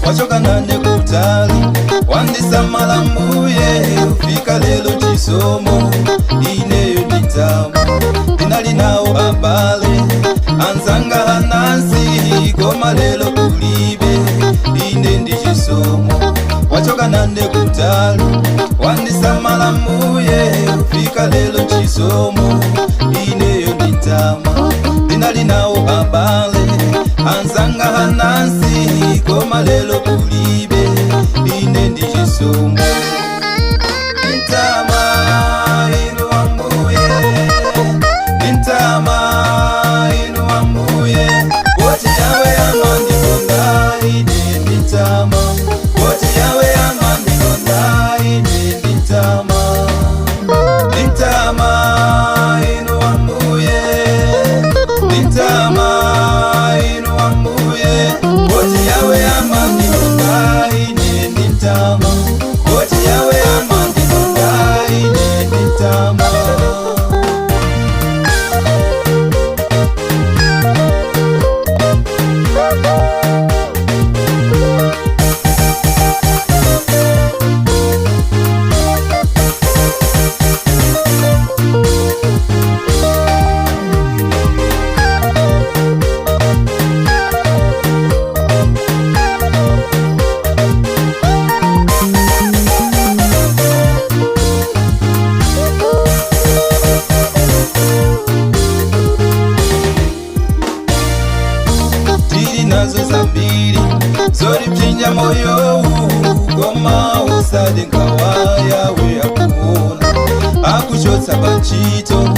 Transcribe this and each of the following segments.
wachoka nane kutali, wandisamala mbuye, ufika lelo chisomo, ineyo nditama. Ndinali nawo abale, anzanga hanansi, koma lelo kulibe, ine ndi chisomo, wachoka nane kutali, wandisamala mbuye, ufika lelo chisomo, ineyo nditama. Ndinali nawo abale, anzanga hanansi, koma lelo kulibe, ine ndi chisomo. Nditama inu ambuye, nditama inu ambuye, poti yawe amandikonda ine nditama, poti yawe amandikonda ine nditama. Nditama inu ambuye, nditama inu ambuye, poti yawe amandikonda ine nditama, poti yawe amandikonda ine nditama. Nazo zambiri zori pchinja moyo, koma usade nkawaya we akuona, akuchotsa pachito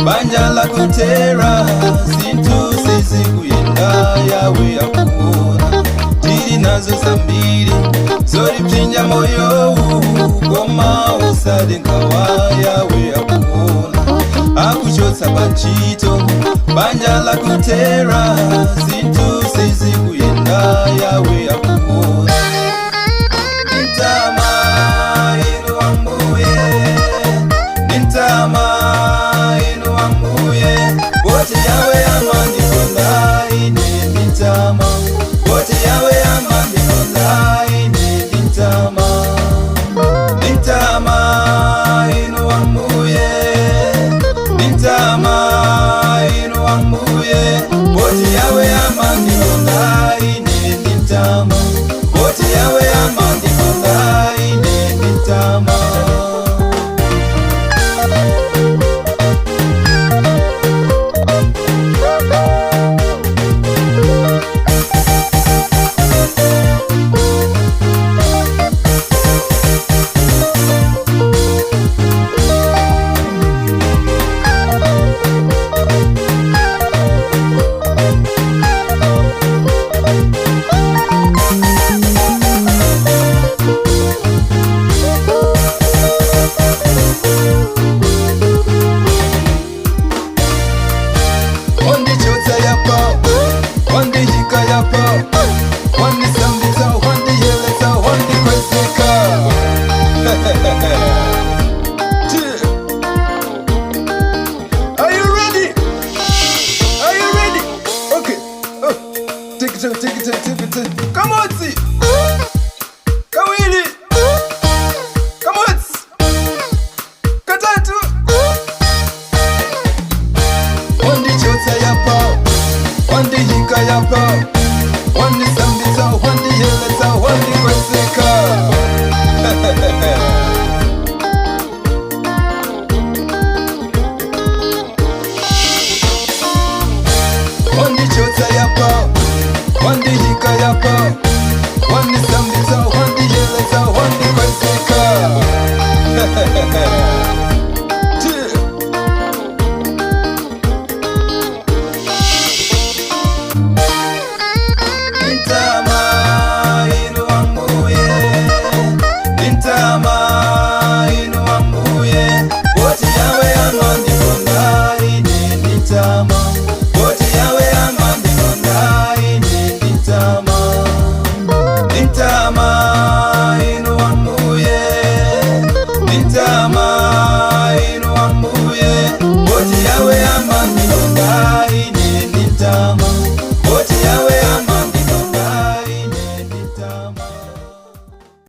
banja la kutera, zintu sizi kuyenda yawe akuona. Tiri nazo zambiri zori pchinja moyo, koma usade nkawaya we akuona, akuchotsa pachito banja la kutera, zintu sizi kuyenda yawe akuona.